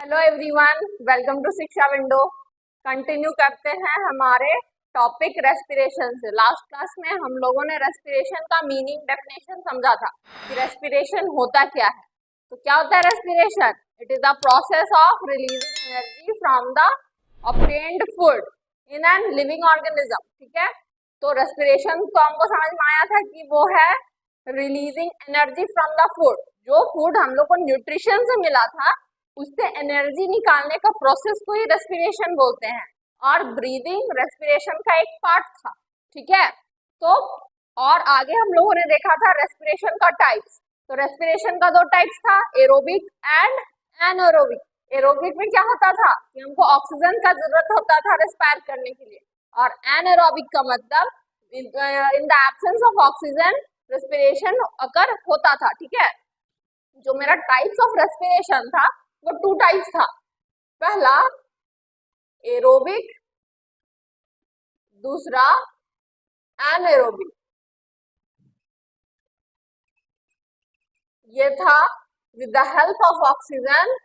Hello everyone, welcome to शिक्षा window. Continue करते हैं हमारे टॉपिक रेस्पिरेशन से। लास्ट क्लास में हम लोगों ने रेस्पिरेशन का मीनिंग डेफिनेशन समझा था कि रेस्पिरेशन होता क्या है। तो क्या होता है respiration? It is the process of releasing energy from the obtained food in an living organism. ठीक है, तो रेस्पिरेशन तो हमको समझ में आया था कि वो है releasing energy from the food. जो फूड हम लोग को न्यूट्रिशन से मिला था उससे एनर्जी निकालने का प्रोसेस को ही रेस्पिरेशन बोलते हैं, और ब्रीदिंग रेस्पिरेशन का एक पार्ट था। ठीक है, तो और आगे हम लोगों ने देखा था रेस्पिरेशन का टाइप्स। तो रेस्पिरेशन का दो टाइप्स था, एरोबिक एंड एनारोबिक। एरोबिक में क्या होता था कि हमको ऑक्सीजन का जरूरत होता था रेस्पायर करने के लिए, और एनारोबिक का मतलब in the absence of oxygen respiration occur होता था। ठीक है, जो मेरा टाइप्स ऑफ रेस्पिरेशन था वो टू टाइप्स था। पहला एरोबिक, दूसरा एनारोबिक। ये था with the help of oxygen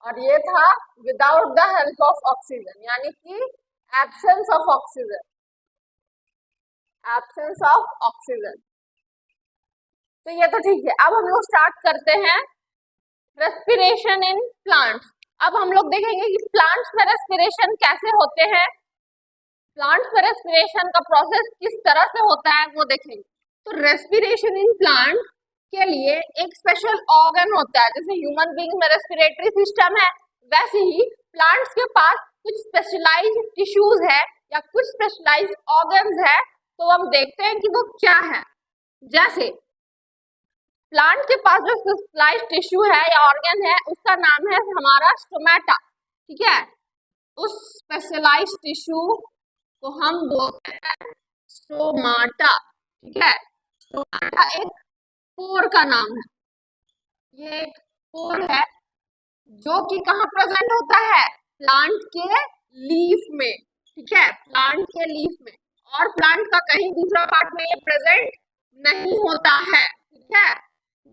और ये था without the help of oxygen, यानी कि absence of oxygen, absence of oxygen. तो ये तो ठीक है। अब हम लोग स्टार्ट करते हैं रेस्पिरेशन इन प्लांट। अब हम लोग देखेंगे कि प्लांट्स में रेस्पिरेशन कैसे होते हैं, प्लांट्स में रेस्पिरेशन का प्रोसेस किस तरह से होता है वो देखेंगे। तो रेस्पिरेशन इन प्लांट के लिए एक स्पेशल ऑर्गन होता है। जैसे ह्यूमन बीइंग में रेस्पिरेटरी सिस्टम है, वैसे ही प्लांट्स के पास कुछ स्पेशलाइज्ड टिश्यूज है या कुछ स्पेशलाइज्ड ऑर्गन्स है। तो हम देखते हैं कि वो क्या है। जैसे प्लांट के पास जो स्पेशलाइज्ड टिश्यू है या ऑर्गन है उसका नाम है हमारा स्टोमेटा। ठीक है, उस स्पेशलाइज्ड टिश्यू को हम बोलते हैं स्टोमाटा। ठीक है, स्टोमाटा एक पोर का नाम है। ये एक पोर है जो कि कहाँ प्रेजेंट होता है? प्लांट के लीफ में। ठीक है, प्लांट के लीफ में, और प्लांट का कहीं दूसरा पार्ट में ये प्रेजेंट नहीं होता है। ठीक है,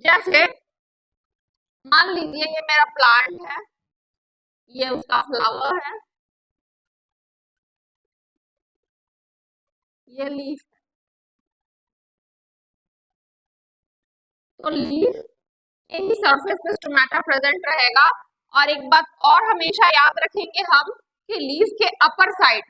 जैसे मान लीजिए ये मेरा प्लांट है, ये उसका फ्लावर है, ये लीफ है। तो लीफ इन सरफेस पे स्टोमेटा प्रेजेंट रहेगा। और एक बात और हमेशा याद रखेंगे हम कि लीफ के अपर साइड,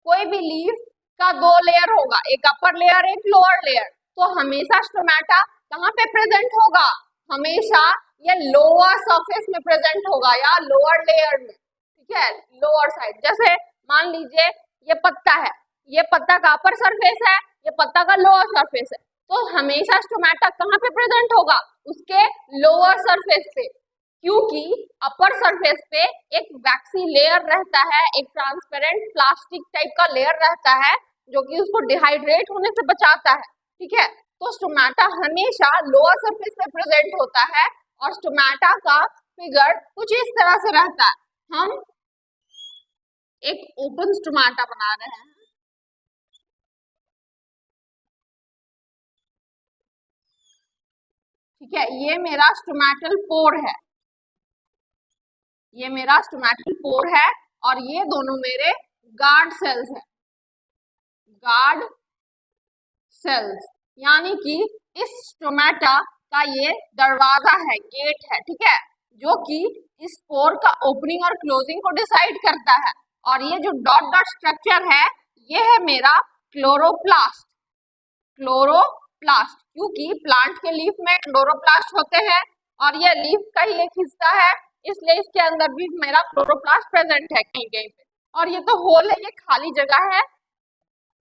कोई भी लीफ का दो लेयर होगा, एक अपर लेयर एक लोअर लेयर। तो हमेशा स्टोमेटा कहाँ पे प्रेजेंट होगा? हमेशा ये लोअर सरफेस में प्रेजेंट होगा या लोअर लेयर में। ठीक है, लोअर साइड। जैसे मान लीजिए ये पत्ता है, ये पत्ता का अपर सरफेस है, ये पत्ता का लोअर सरफेस है। तो हमेशा स्टोमेटा कहाँ पे प्रेजेंट होगा? उसके लोअर सरफेस पे, क्योंकि अपर सरफेस पे एक वैक्सी लेयर रहता है, एक ट्रांसपेरेंट प्लास्टिक टाइप का लेयर रहता है जो कि उसको डिहाइड्रेट होने से बचाता है। ठीक है, तो स्टोमेटा हमेशा लोअर सरफेस पे प्रेजेंट होता है, और स्टोमेटा का फिगर कुछ इस तरह से रहता है। हम एक ओपन स्टोमेटा बना रहे हैं। ठीक है, ये मेरा स्टोमेटल पोर है, ये मेरा स्टोमेटल पोर है, और ये दोनों मेरे गार्ड सेल्स हैं, गार्ड सेल्स, यानी कि इस स्टोमेटा का ये दरवाजा है, गेट है। ठीक है, जो कि इस पोर का ओपनिंग और क्लोजिंग को डिसाइड करता है। और ये जो डॉट डॉट स्ट्रक्चर है ये है मेरा क्लोरोप्लास्ट। क्लोरोप्लास्ट, क्योंकि प्लांट के लीफ में क्लोरोप्लास्ट होते हैं और ये लीफ का ही एक हिस्सा है, इसलिए इसके अंदर भी मेरा क्लोरोप्लास्ट प्रेजेंट है कहीं कहीं पे। और ये तो होल है, ये खाली जगह है,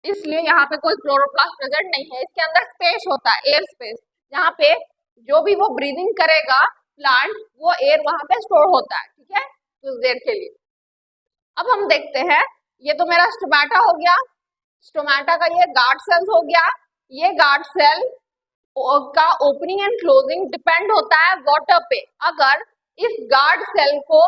इसलिए यहाँ पे कोई क्लोरोप्लास्ट प्रेजेंट नहीं है। इसके अंदर स्पेस होता है, एयर स्पेस, जहाँ पे जो भी वो ब्रीदिंग करेगा प्लांट, वो एयर वहां पे स्टोर होता है। ठीक है, कुछ देर के लिए। अब हम देखते हैं, ये तो मेरा स्टोमेटा हो गया, स्टोमेटा का ये गार्ड सेल्स हो गया। ये गार्ड सेल का ओपनिंग एंड क्लोजिंग डिपेंड होता है वाटर पे। अगर इस गार्ड सेल को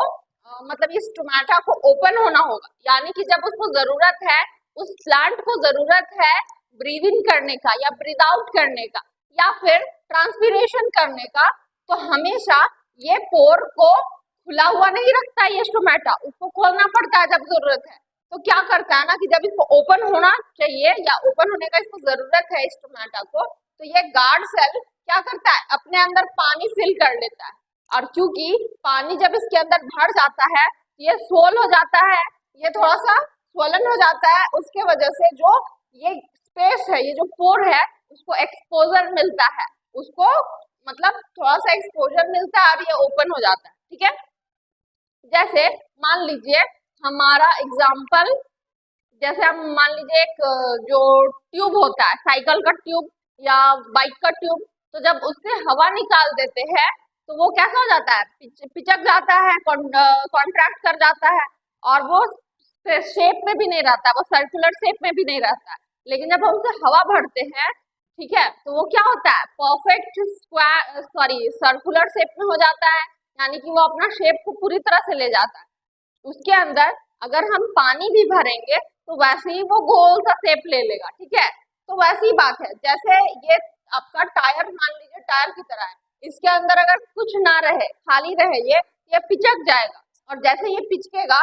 मतलब इस स्टोमेटा को ओपन होना होगा, यानी कि जब उसको जरूरत है, उस प्लांट को जरूरत है ब्रीद इन करने का या ब्रीद आउट करने का या फिर ट्रांसपीरेशन करने का, तो हमेशा ये पोर को खुला हुआ नहीं रखता है ये स्टोमेटा, उसको खोलना पड़ता है जब जरूरत है। तो क्या करता है ना कि जब इसको ओपन होना चाहिए या ओपन होने का इसको जरूरत है स्टोमेटा को, तो ये गार्ड सेल क्या करता है, अपने अंदर पानी फिल कर लेता है। और क्योंकि पानी जब इसके अंदर भर जाता है, ये सोल हो जाता है, ये थोड़ा सा स्वलन हो जाता है, उसके वजह से जो ये स्पेस है, ये जो पोर है, उसको एक्सपोजर मिलता है, उसको मतलब थोड़ा सा एक्सपोजर मिलता है और ये ओपन हो जाता है। ठीक है, जैसे मान लीजिए हमारा एग्जाम्पल, जैसे हम मान लीजिए एक जो ट्यूब होता है, साइकिल का ट्यूब या बाइक का ट्यूब, तो जब उससे हवा निकाल देते हैं तो वो कैसा हो जाता है, पिचक जाता है, कॉन्ट्रैक्ट कर जाता है, और वो शेप में भी नहीं रहता, वो सर्कुलर शेप में भी नहीं रहता है। लेकिन जब हम उसे हवा भरते हैं, ठीक है, तो वो क्या होता है, perfect square sorry circular shape में हो जाता है, यानी कि वो अपना शेप को पूरी तरह से ले जाता है। उसके अंदर अगर हम पानी भी भरेंगे तो वैसे ही वो गोल सा शेप ले लेगा। ठीक है, तो वैसी बात है, जैसे ये आपका टायर मान लीजिए टायर की तरह है, इसके अंदर अगर कुछ ना रहे, खाली रहे, ये पिचक जाएगा, और जैसे ये पिचकेगा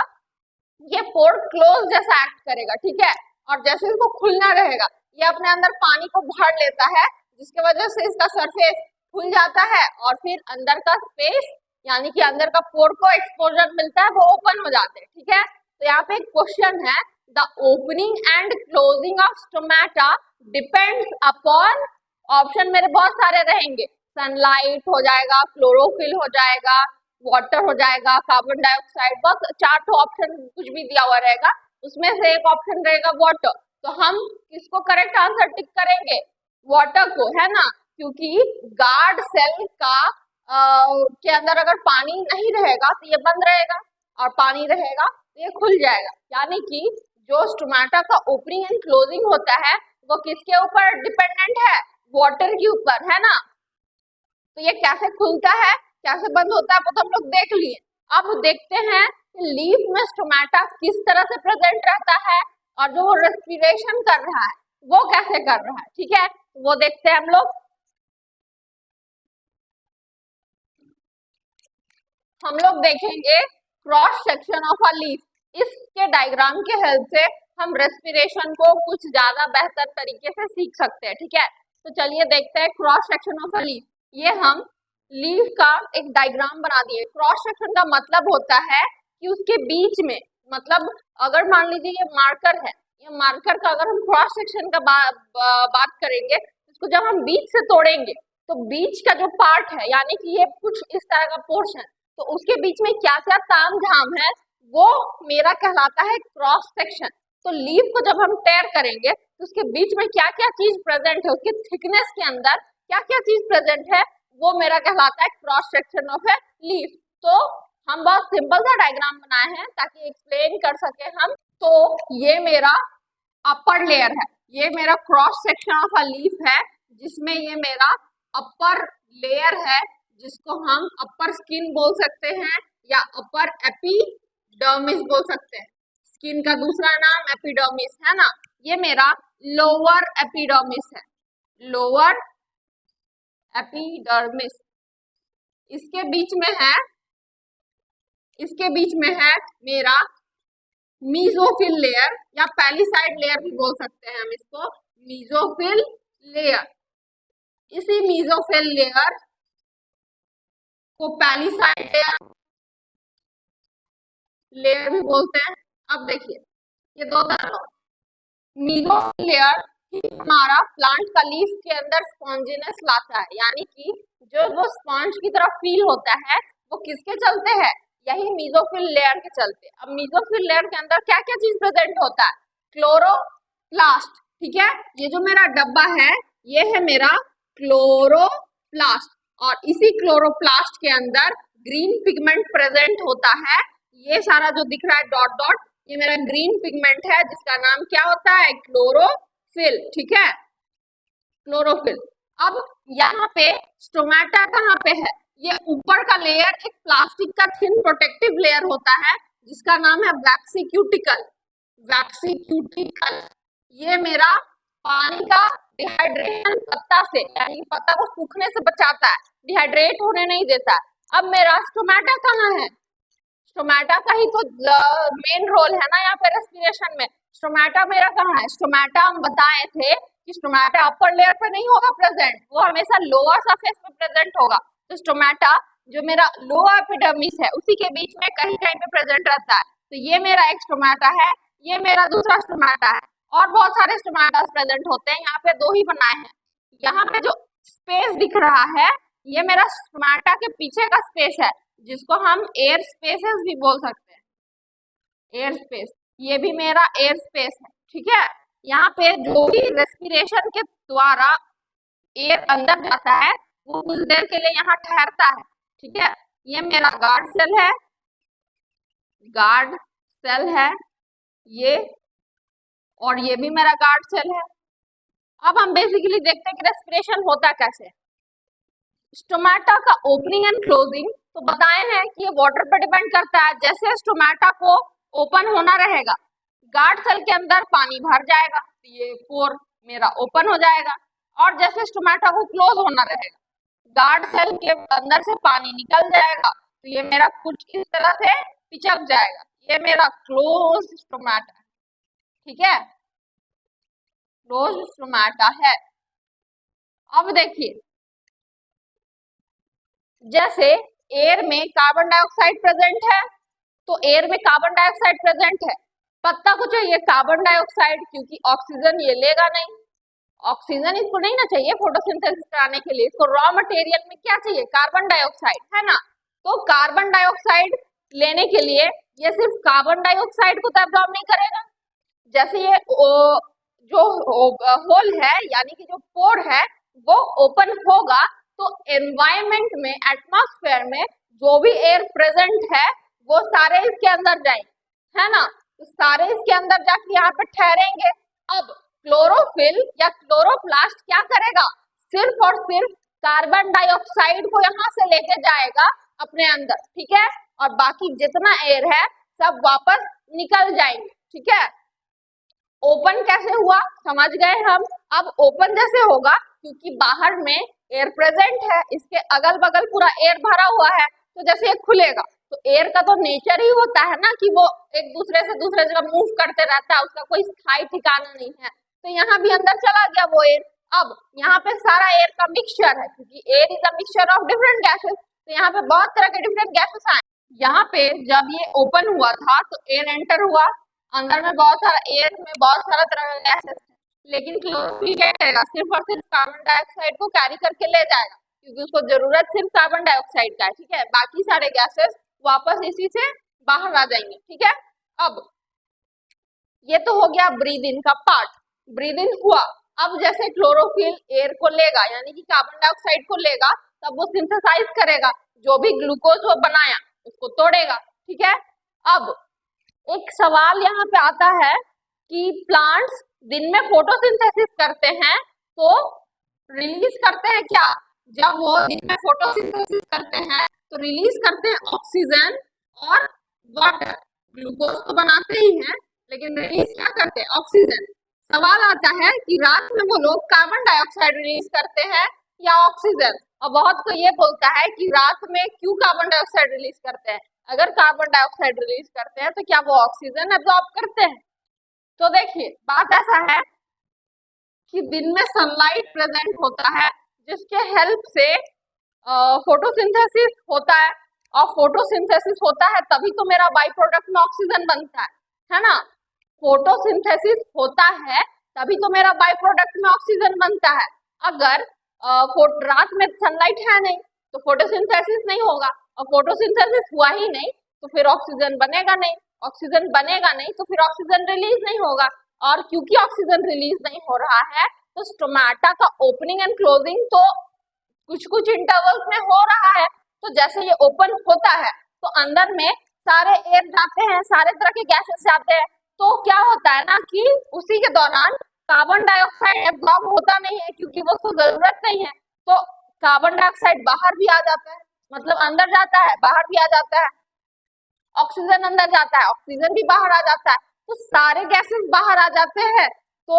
ये पोर क्लोज जैसा एक्ट करेगा। ठीक है, और जैसे इसको खुलना रहेगा, ये अपने अंदर पानी को भर लेता है, जिसके वजह से इसका सरफेस खुल जाता है, और फिर अंदर का स्पेस यानी कि अंदर का पोर को एक्सपोजर मिलता है, वो ओपन हो जाते हैं। ठीक है, तो यहाँ पे एक क्वेश्चन है, the opening and closing of stomata depends upon, option मेरे बहुत सारे रहेंगे, सनलाइट हो जाएगा, क्लोरोफिल हो जाएगा, वाटर हो जाएगा, कार्बन डाइऑक्साइड, बस 4 ऑप्शन कुछ भी दिया हुआ रहेगा, उसमें से एक ऑप्शन रहेगा वाटर। तो हम किसको करेक्ट आंसर टिक करेंगे, वाटर को, है ना, क्योंकि गार्ड सेल का के अंदर अगर पानी नहीं रहेगा तो ये बंद रहेगा, और पानी रहेगा तो ये खुल जाएगा। यानी कि जो स्टोमेटा का ओपनिंग एंड क्लोजिंग होता है वो किसके ऊपर डिपेंडेंट है, वाटर के ऊपर, है ना। तो ये कैसे खुलता है, कैसे बंद होता है, वो तो हम लोग देख लिए। अब देखते हैं लीफ में स्टोमेटा किस तरह से प्रेजेंट रहता है, और जो वो रेस्पिरेशन कर रहा है वो कैसे कर रहा है। ठीक है, वो देखते हैं हम लोग। हम लोग देखेंगे cross section of a leaf. इसके डायग्राम के हेल्प से हम रेस्पिरेशन को कुछ ज्यादा बेहतर तरीके से सीख सकते हैं। ठीक है, तो चलिए देखते हैं cross section of a leaf. ये हम लीफ का एक डायग्राम बना दिए। क्रॉस सेक्शन का मतलब होता है कि उसके बीच में, मतलब अगर मान लीजिए ये मार्कर है, ये मार्कर का अगर हम क्रॉस सेक्शन का बात करेंगे, इसको जब हम बीच से तोड़ेंगे तो बीच का जो पार्ट है, यानी कि ये कुछ इस तरह का पोर्शन, तो उसके बीच में क्या क्या ताम झाम है वो मेरा कहलाता है क्रॉस सेक्शन। तो लीफ को जब हम टेयर करेंगे तो उसके बीच में क्या क्या चीज प्रेजेंट है, उसके थिकनेस के अंदर क्या क्या चीज प्रेजेंट है, वो मेरा कहलाता है cross section of a leaf. तो हम बहुत सिंपल सा डायग्राम बनाए हैं ताकि एक्सप्लेन कर सके हम। तो ये मेरा अपर लेयर है, ये मेरा cross section of a leaf है, जिसमें ये मेरा अपर लेयर है, जिसको हम अपर स्किन बोल सकते हैं या अपर एपिडर्मिस बोल सकते हैं। स्किन का दूसरा नाम एपिडर्मिस है ना। ये मेरा लोअर एपिडर्मिस है, लोअर एपिडर्मिस। इसके बीच में है, इसके बीच में है मेरा मीजोफिल लेयर, या पैलिसाइड लेयर भी बोल सकते हैं हम इसको, मीजोफिल लेयर। इसी मीजोफिल लेयर को पैलिसाइड लेयर भी बोलते हैं। अब देखिए ये दो तरह, मीजोफिल लेयर हमारा प्लांट का लीफ के अंदर स्पॉन्जिनेस लाता है, यानी कि जो वो स्पॉन्ज की तरफ फील होता है वो किसके चलते है, यही मीजोफिल लेयर के चलते। अब मीजोफिल लेयर के अंदर क्या क्या चीज प्रेजेंट होता है, क्लोरोप्लास्ट। ठीक है, ये जो मेरा डब्बा है ये है मेरा क्लोरोप्लास्ट, और इसी क्लोरोप्लास्ट के अंदर ग्रीन पिगमेंट प्रेजेंट होता है। ये सारा जो दिख रहा है डॉट डॉट, ये मेरा ग्रीन पिगमेंट है, जिसका नाम क्या होता है, क्लोरोफिल। ठीक है, क्लोरोफिल। अब यहाँ पे स्टोमेटा कहाँ पे है, ये ऊपर का लेयर एक प्लास्टिक का थिन प्रोटेक्टिव लेयर होता है, जिसका नाम है वैक्सीक्यूटिकल, वैक्सीक्यूटिकल। ये मेरा पानी का डिहाइड्रेशन पत्ता से, यानी पत्ता को सूखने से बचाता है, डिहाइड्रेट होने नहीं देता। अब मेरा स्टोमेटा कहाँ है, स्टोमेटा का ही तो मेन रोल है ना यहाँ पे रेस्पिरेशन में। स्टोमेटा मेरा कहाँ है? स्टोमेटा हम बताए थे कि स्टोमेटा अपर लेयर पे नहीं होगा प्रेजेंट, वो हमेशा लोअर सरफेस पे प्रेजेंट होगा। तो स्टोमेटा जो मेरा लोअर एपिडर्मिस है उसी के बीच में कहीं कहीं पे प्रेजेंट रहता है। तो ये मेरा एक स्टोमेटा है, ये मेरा दूसरा स्टोमेटा है, और बहुत सारे स्टोमेटास प्रेजेंट होते हैं। यहाँ पे दो ही बनाए हैं। यहाँ पे जो स्पेस दिख रहा है ये मेरा स्टोमेटा के पीछे का स्पेस है, जिसको हम एयर स्पेसेस भी बोल सकते हैं। एयर स्पेस, ये भी मेरा एयर स्पेस है, ठीक है। यहाँ पे जो भी रेस्पिरेशन के द्वारा एयर अंदर जाता है वो कुछ देर के लिए यहाँ ठहरता है, ठीक है। ये मेरा गार्ड सेल है, गार्ड सेल है ये, और ये भी मेरा गार्ड सेल है। अब हम बेसिकली देखते हैं कि रेस्पिरेशन होता कैसे। स्टोमेटा का ओपनिंग एंड क्लोजिंग तो बताए हैं कि ये वाटर पर डिपेंड करता है। जैसे स्टोमेटा को ओपन होना रहेगा, गार्ड सेल के अंदर पानी भर जाएगा, तो ये पोर मेरा ओपन हो जाएगा। और जैसे स्टोमेटा को क्लोज होना रहेगा, गार्ड सेल के अंदर से पानी निकल जाएगा, तो ये मेरा कुछ इस तरह से पिचक जाएगा। ये मेरा क्लोज स्टोमेटा, ठीक है, क्लोज स्टोमेटा है। अब देखिए, जैसे एयर में कार्बन डाइऑक्साइड प्रेजेंट है, तो एयर में कार्बन डाइऑक्साइड प्रेजेंट है, पत्ता को चाहिए कार्बन डाइऑक्साइड, क्योंकि ऑक्सीजन ये लेगा नहीं। ऑक्सीजन इसको नहीं ना चाहिए फोटोसिंथेसिस कराने के लिए, इसको रॉ मटेरियल में क्या चाहिए? कार्बन डाइऑक्साइड, है ना। तो कार्बन डाइऑक्साइड लेने के लिए ये सिर्फ कार्बन डाइऑक्साइड को तो एब्जॉर्ब नहीं करेगा। जैसे ये जो होल है यानी कि जो पोर है वो ओपन होगा, तो एनवायरमेंट में, एटमॉस्फेयर में जो भी एयर प्रेजेंट है वो सारे इसके अंदर जाएंगे, है ना। तो सारे इसके अंदर जाके यहाँ पे ठहरेंगे। अब क्लोरोफिल या क्लोरोप्लास्ट क्या करेगा? सिर्फ और सिर्फ कार्बन डाइऑक्साइड को यहाँ से लेके जाएगा अपने अंदर, ठीक है, और बाकी जितना एयर है सब वापस निकल जाएंगे, ठीक है। ओपन कैसे हुआ समझ गए हम। अब ओपन जैसे होगा क्योंकि बाहर में एयर प्रेजेंट है, इसके अगल बगल पूरा एयर भरा हुआ है, तो जैसे ये खुलेगा तो एयर का तो नेचर ही होता है ना कि वो एक दूसरे से दूसरे जगह मूव करते रहता है, उसका कोई स्थायी ठिकाना नहीं है। तो यहाँ भी अंदर चला गया वो एयर। अब यहाँ पे सारा एयर का मिक्सचर है, क्योंकि air is a mixture of different gases, तो यहाँ पे बहुत तरह के डिफरेंट गैसेस आए। यहाँ पे जब ये ओपन हुआ था तो एयर एंटर हुआ, अंदर में बहुत सारा एयर में बहुत सारा तरह का गैसेस है, लेकिन क्लोरोफिल क्या करेगा? सिर्फ और सिर्फ कार्बन डाइऑक्साइड को कैरी करके ले जाएगा, क्योंकि उसको जरूरत सिर्फ कार्बन डाइऑक्साइड का है, ठीक है। बाकी सारे गैसेस वापस इसी से बाहर आ जाएंगे, ठीक है। अब ये तो हो गया ब्रीद इन का पार्ट, ब्रीद इन हुआ। अब जैसे क्लोरोफिल एयर को लेगा यानी कि कार्बन डाइऑक्साइड को लेगा, तब वो सिंथेसाइज करेगा, जो भी ग्लूकोज वो बनाया उसको तोड़ेगा, ठीक है। अब एक सवाल यहाँ पे आता है कि प्लांट्स दिन में फोटोसिंथेसिस करते हैं तो रिलीज करते हैं क्या? जब वो दिन में फोटोसिंथेसिस करते हैं तो रिलीज करते हैं ऑक्सीजन और वाटर। ग्लूकोज तो बनाते ही हैं लेकिन रिलीज क्या करते हैं? ऑक्सीजन। सवाल आता है कि रात में वो लोग कार्बन डाइऑक्साइड रिलीज करते हैं या ऑक्सीजन, और बहुत को ये बोलता है कि रात में क्यों कार्बन डाइऑक्साइड रिलीज करते हैं? अगर कार्बन डाइऑक्साइड रिलीज करते हैं तो क्या वो ऑक्सीजन एब्जॉर्ब करते हैं? तो देखिए बात ऐसा है कि दिन में सनलाइट प्रेजेंट होता है जिसके हेल्प से फोटोसिंथेसिस होता है, और फोटोसिंथेसिस होता है तभी तो मेरा बाई प्रोडक्ट में ऑक्सीजन बनता है ना। फोटोसिंथेसिस होता है तभी तो मेरा बाई प्रोडक्ट में ऑक्सीजन बनता है। अगर रात में सनलाइट है नहीं तो फोटोसिंथेसिस नहीं होगा, और फोटोसिंथेसिस हुआ ही नहीं तो फिर ऑक्सीजन बनेगा नहीं, ऑक्सीजन बनेगा नहीं तो फिर ऑक्सीजन रिलीज नहीं होगा, और क्योंकि ऑक्सीजन रिलीज नहीं हो रहा है तो स्टोमेटा का ओपनिंग एंड क्लोजिंग तो कुछ कुछ इंटरवल्स में हो रहा है। तो जैसे ये ओपन होता है तो अंदर में सारे एयर जाते हैं, सारे तरह के गैसेस जाते हैं, तो क्या होता है ना कि उसी के दौरान कार्बन डाइऑक्साइड एब्जॉर्ब होता नहीं है क्योंकि वो उसको जरूरत नहीं है, तो कार्बन डाइऑक्साइड बाहर भी आ जाता है, मतलब अंदर जाता है बाहर भी आ जाता है, ऑक्सीजन अंदर जाता है ऑक्सीजन भी बाहर आ जाता है, तो सारे गैसेस बाहर आ जाते हैं। तो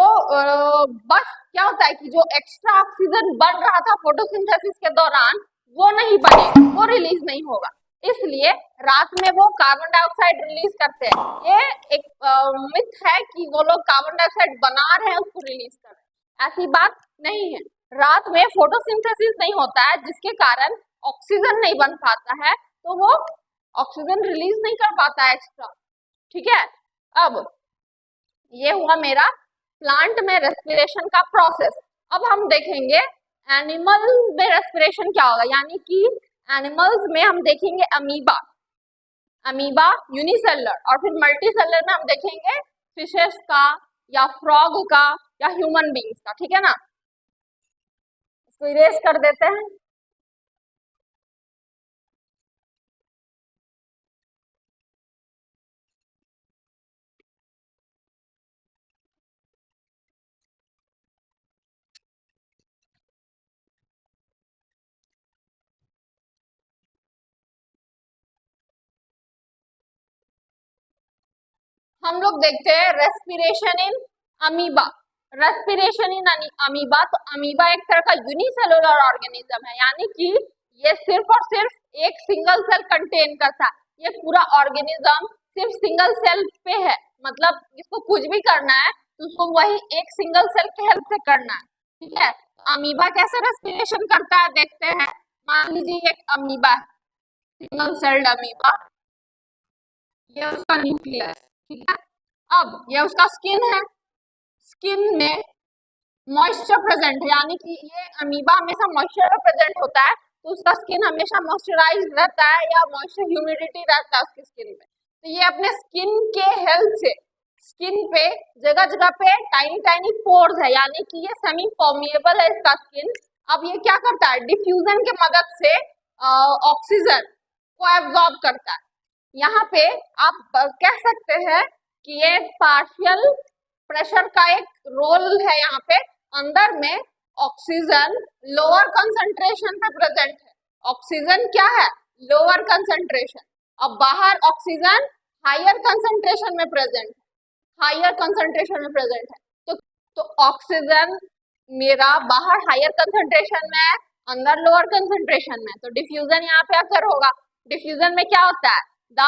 बस क्या होता है कि जो एक्स्ट्रा ऑक्सीजन बन रहा था फोटोसिंथेसिस के दौरान वो नहीं बनेगा, वो रिलीज नहीं होगा। इसलिए रात में वो कार्बन डाइऑक्साइड रिलीज करते हैं। ये एक मिथ है कि वो लोग कार्बन डाइऑक्साइड बना रहे हैं उसको रिलीज कर रहे हैं, ऐसी बात नहीं है। रात में फोटोसिंथेसिस नहीं होता है जिसके कारण ऑक्सीजन नहीं बन पाता है, तो वो ऑक्सीजन रिलीज नहीं कर पाता है एक्स्ट्रा। ठीक है, अब ये हुआ मेरा प्लांट में रेस्पिरेशन का प्रोसेस। अब हम देखेंगे एनिमल में रेस्पिरेशन क्या होगा, यानी कि एनिमल्स में हम देखेंगे अमीबा, अमीबा यूनिसेलुलर, और फिर मल्टीसेलुलर में हम देखेंगे फिशेस का या फ्रॉग का या ह्यूमन बींग्स का। ठीक है ना, इसको इरेज कर देते हैं। हम लोग देखते हैं respiration in amoeba. Respiration in amoeba, तो अमीबा एक तरह का यूनिसेलुलर ऑर्गेनिज्म है, यानी कि ये सिर्फ और सिर्फ एक सिंगल सेल कंटेन करता है। ये पूरा ऑर्गेनिज्म सिर्फ सिंगल सेल पे है, मतलब इसको कुछ भी करना है तो उसको वही एक सिंगल सेल के हेल्प से करना है। ठीक है, अमीबा कैसे रेस्पिरेशन करता है देखते हैं। मान लीजिए एक अमीबा है, सिंगल सेल्ड अमीबा, ये उसका न्यूक्लियस। ठीक है, अब ये उसका स्किन है, स्किन में मॉइस्चर प्रेजेंट है, यानी कि ये अमीबा हमेशा मॉइस्चर प्रेजेंट होता है, तो उसका स्किन हमेशा मॉइस्चराइज रहता है या मॉइस्चर ह्यूमिडिटी रहता है उसकी स्किन पे। तो ये अपने स्किन के हेल्प से स्किन पे जगह जगह पे टाइनी टाइनी पोर्स है, यानी कि ये सेमी परमिएबल है इसका स्किन। अब ये क्या करता है, डिफ्यूजन के मदद से ऑक्सीजन को एब्जॉर्ब करता है। यहाँ पे आप कह सकते हैं कि ये पार्शियल प्रेशर का एक रोल है। यहाँ पे अंदर में ऑक्सीजन लोअर कंसंट्रेशन पे प्रेजेंट है, ऑक्सीजन क्या है, लोअर कंसंट्रेशन। अब बाहर ऑक्सीजन हायर कंसंट्रेशन में प्रेजेंट है, हायर कंसंट्रेशन में प्रेजेंट है। तो ऑक्सीजन मेरा बाहर हायर कंसंट्रेशन में है, अंदर लोअर कंसंट्रेशन में, तो डिफ्यूजन यहाँ पे अगर होगा। डिफ्यूजन में क्या होता है, the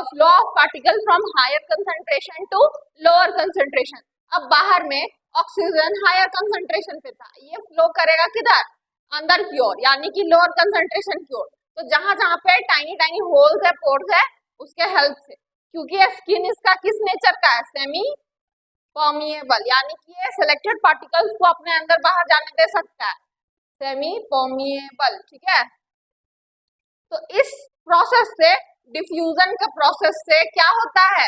flow of particle from higher concentration to lower concentration. अब बाहर में ऑक्सीजन हायर कंसंट्रेशन पे था, ये फ्लो करेगा किधर, अंदर की ओर, यानी कि लोअर कंसंट्रेशन की ओर। तो जहां जहां पे टाइनी टाइनी होल्स है, पोर्स है, उसके हेल्प से, क्योंकि ये स्किन इसका किस नेचर का है, सेमी परमिएबल, यानी कि ये सिलेक्टेड पार्टिकल्स को अपने अंदर बाहर जाने दे सकता है, सेमी परमिएबल। ठीक है, तो इस प्रोसेस से, डिफ्यूजन के प्रोसेस से क्या होता है,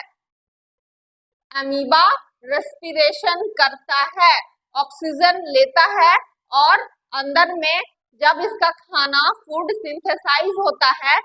अमीबा रेस्पिरेशन करता है, ऑक्सीजन लेता है, और अंदर में जब इसका खाना फूड सिंथेसाइज होता है,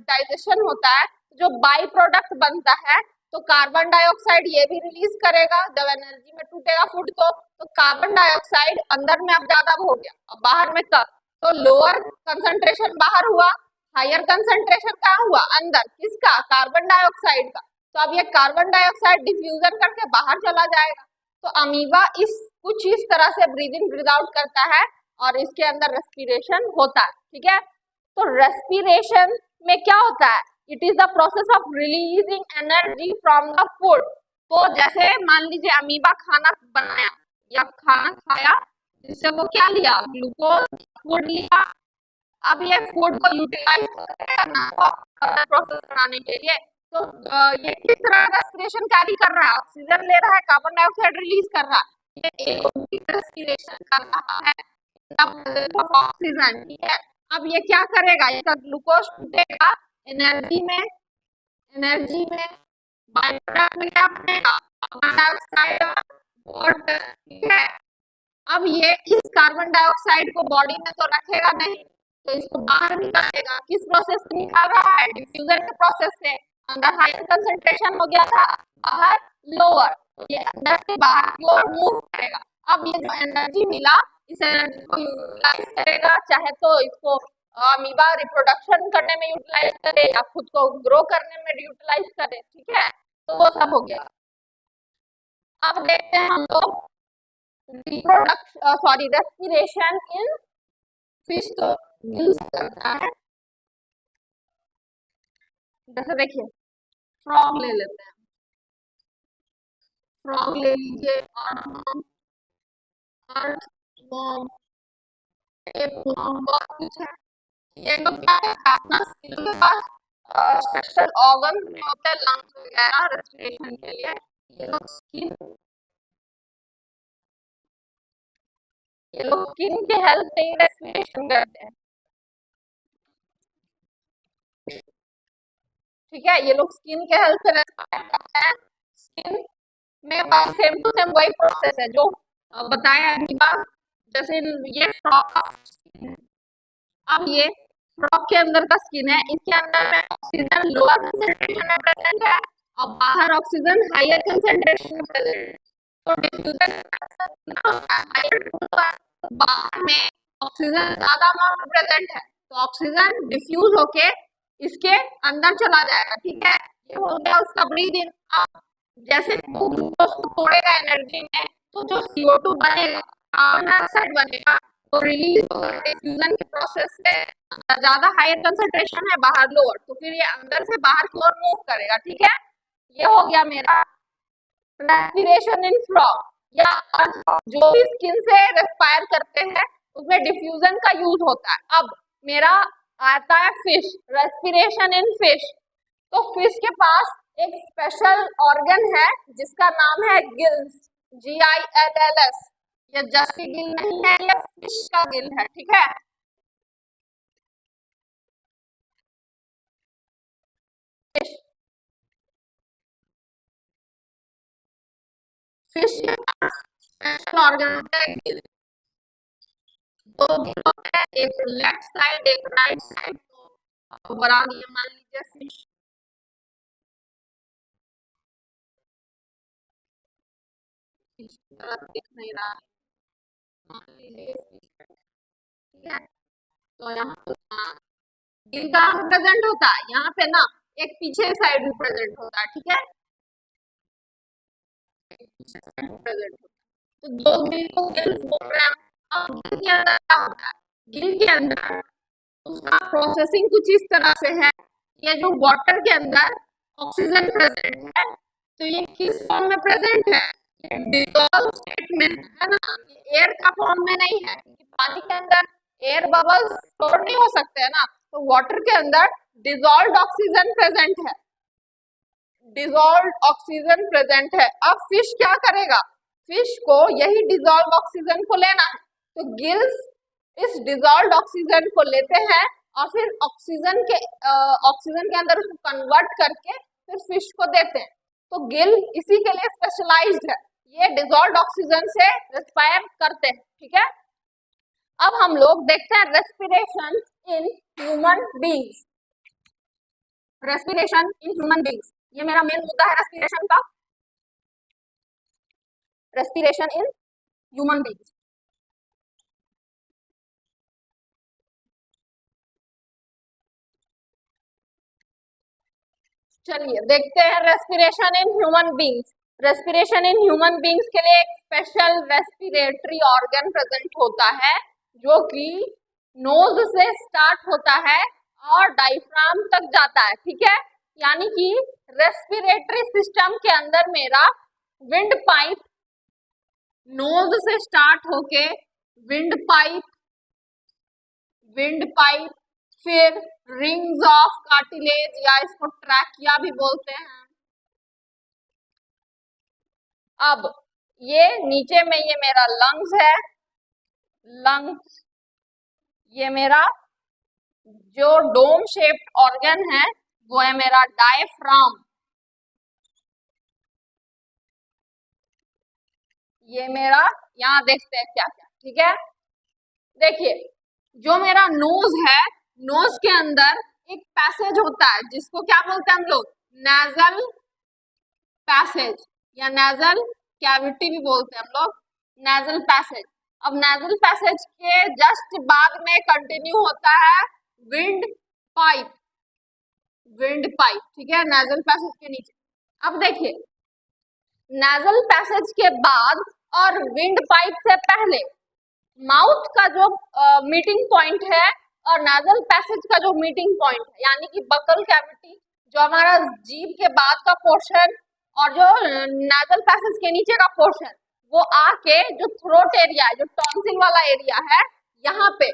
डाइजेशन होता है, जो बाई प्रोडक्ट बनता है, तो कार्बन डाइऑक्साइड ये भी रिलीज करेगा। जब एनर्जी में टूटेगा फूड तो कार्बन डाइऑक्साइड अंदर में अब ज्यादा हो गया, अब बाहर में कम, तो लोअर कंसंट्रेशन बाहर हुआ, हायर कंसंट्रेशन कहाँ हुआ, अंदर, किसका, कार्बन डाइऑक्साइड का। तो अब ये कार्बन डाइऑक्साइड डिफ्यूजन करके बाहर चला जाएगा। तो अमीबा इस कुछ इस तरह से ब्रीद इन ब्रीद आउट करता है और इसके अंदर रेस्पिरेशन होता है। ठीक है, तो रेस्पिरेशन में क्या होता है, it is the process of releasing energy from the food. तो जैसे मान लीजिए अमीबा खाना बनाया या खाना खाया, जिससे वो क्या लिया, ग्लूकोज फूड लिया। अब ये फूड को यूटिलाइज करना प्रोसेस बनाने के लिए, तो ये किस तरह रेस्पिरेशन कैरी कर रहा है, ऑक्सीजन ले रहा है, कार्बन डाइऑक्साइड रिलीज कर रहा है, ये एरोबिक रेस्पिरेशन कर रहा है ऑक्सीजन। ठीक है, अब ये क्या करेगा, इसका ग्लूकोज टूटेगा, एनर्जी में, एनर्जी में बाय प्रोडक्ट में क्या बनेगा, कार्बन डाइऑक्साइड और, ठीक है। अब ये इस कार्बन डाइऑक्साइड को बॉडी में तो रखेगा नहीं, तो इसको बाहर निकालेगा, किस प्रोसेस से निकाल रहा है, डिफ्यूजन के प्रोसेस से। अंदर हायर कंसंट्रेशन हो गया था, बाहर लोअर, तो ये अंदर से बाहर की ओर मूव करेगा। अब ये जो एनर्जी मिला, इस एनर्जी को यूटिलाइज करेगा, चाहे तो इसको अमीबा रिप्रोडक्शन करने में यूटिलाइज करे या खुद को ग्रो करने में यूटिलाइज करे। ठीक है, तो वो सब हो गया। अब देखते हैं हम लोग रेस्पिरेशन इन फिश, तो गिल्स करता है, जैसे देखिए फ्रॉग ले लेते हैं, फ्रॉग ले लीजिए, अर्थवॉर्म, टेपवर्म, बहुत कुछ है। ये लोग क्या है, अपना स्किन के पास स्पेशल ऑर्गन होते हैं, लंग्स वगैरह रेस्पिरेशन के लिए। ये लोग स्किन के हेल्प से ही रेस्पिरेशन करते हैं, ठीक है। ये लोग स्किन के हेल्प से रेस्पिरेशन करते हैं। स्किन में सेम टू सेम वही प्रोसेस है जो बताया अभी बात, जैसे ये फ्रॉग का स्किन है। अब ये फ्रॉग के अंदर का स्किन है, इसके अंदर में ऑक्सीजन लोअर कंसेंट्रेशन में प्रेजेंट है और बाहर ऑक्सीजन हायर कंसेंट्रेशन में प्रेजेंट है। तो डिफ्यूजन बाहर में ऑक्सीजन ज्यादा अमाउंट में प्रेजेंट है, तो ऑक्सीजन डिफ्यूज होके इसके अंदर चला जाएगा, ठीक है। ये हो गया उसका ब्रीद इन। जैसे ग्लूकोज को तोड़ेगा एनर्जी में, तो जो CO2 बनेगा, कार्बन डाइऑक्साइड बनेगा, तो रिलीज होगा डिफ्यूजन के प्रोसेस से। ज्यादा हायर कंसंट्रेशन है, बाहर लोअर, तो फिर ये अंदर से बाहर की ओर मूव करेगा, ठीक है। ये हो गया मेरा रेस्पिरेशन इन फ्रॉग। या जो भी स्किन से रेस्पायर करते हैं उसमें डिफ्यूजन का यूज होता है। अब मेरा आता है फिश, रेस्पिरेशन इन फिश। तो फिश के पास एक स्पेशल ऑर्गन है जिसका नाम है गिल्स, GILLS। ये जस्ट गिल नहीं है, ये फिश का गिल है, ठीक है। फिश के पास स्पेशल ऑर्गन होता है गिल। दो गिल होते हैं, एक लेफ्ट साइड एक राइट साइड। तो बना दिए, मान लीजिए फिश, दिख नहीं रहा, मान लीजिए ठीक है। तो यहाँ गिल कहाँ प्रेजेंट होता है, यहाँ पे ना एक पीछे साइड भी प्रेजेंट होता है, ठीक है। प्रेजेंट होता है, तो दो गिल को गिल्स बोल रहे हैं। अब गिल के अंदर क्या होता है, गिल के अंदर उसका प्रोसेसिंग कुछ इस तरह से है। ये जो वाटर के अंदर ऑक्सीजन प्रेजेंट है, तो ये किस फॉर्म में प्रेजेंट है, डिसॉल्व स्टेट में है ना, एयर का फॉर्म में नहीं है, क्योंकि पानी के अंदर एयर बबल्स स्टोर नहीं हो सकते है ना। तो वाटर के अंदर डिसॉल्व्ड ऑक्सीजन प्रेजेंट है, डिसॉल्व्ड ऑक्सीजन प्रेजेंट है। अब फिश क्या करेगा, फिश को यही डिसॉल्व ऑक्सीजन को लेना है, तो गिल्स इस डिसॉल्व्ड ऑक्सीजन को लेते हैं और फिर ऑक्सीजन के अंदर उसको कन्वर्ट करके फिर फिश को देते हैं। तो गिल इसी के लिए स्पेशलाइज्ड है, ये डिसॉल्व्ड ऑक्सीजन से रेस्पायर करते हैं, ठीक है। अब हम लोग देखते हैं respiration in human beings. Respiration in human beings, ये मेरा मेन मुद्दा है रेस्पिरेशन का, रेस्पिरेशन इन ह्यूमन बीइंग्स। चलिए देखते हैं respiration in human beings. Respiration in human beings के लिए एक स्पेशल रेस्पिरेटरी ऑर्गन प्रेजेंट होता है जो कि नोज से स्टार्ट होता है और डायफ्राम तक जाता है, ठीक है। यानी कि रेस्पिरेटरी सिस्टम के अंदर मेरा विंड पाइप नोज से स्टार्ट होके विंड पाइप, फिर रिंग्स ऑफ कार्टिलेज या इसको ट्रैकिया भी बोलते हैं। अब ये नीचे में ये मेरा लंग्स है, लंग्स, ये मेरा जो डोम शेप्ड ऑर्गन है वो है मेरा डायफ्राम। ये मेरा, यहाँ देखते हैं क्या क्या, ठीक है। देखिए जो मेरा नोज है, नोज के अंदर एक पैसेज होता है जिसको क्या बोलते हैं हम लोग, नेजल पैसेज या नेजल कैविटी भी बोलते हैं हम लोग, नेजल पैसेज। अब नेजल पैसेज के जस्ट बाद में कंटिन्यू होता है विंड पाइप, ठीक है, नेजल पैसेज के नीचे। अब देखिए नेजल पैसेज के बाद और विंड पाइप से पहले माउथ का जो मीटिंग पॉइंट है और नेजल पैसेज का जो मीटिंग पॉइंट है, यानी कि बकल कैविटी जो हमारा जीभ के बाद का पोर्शन और जो नाजल पैसेज के नीचे का पोर्शन, वो आके जो थ्रोट एरिया है, जो टॉन्सिल वाला एरिया है, यहाँ पे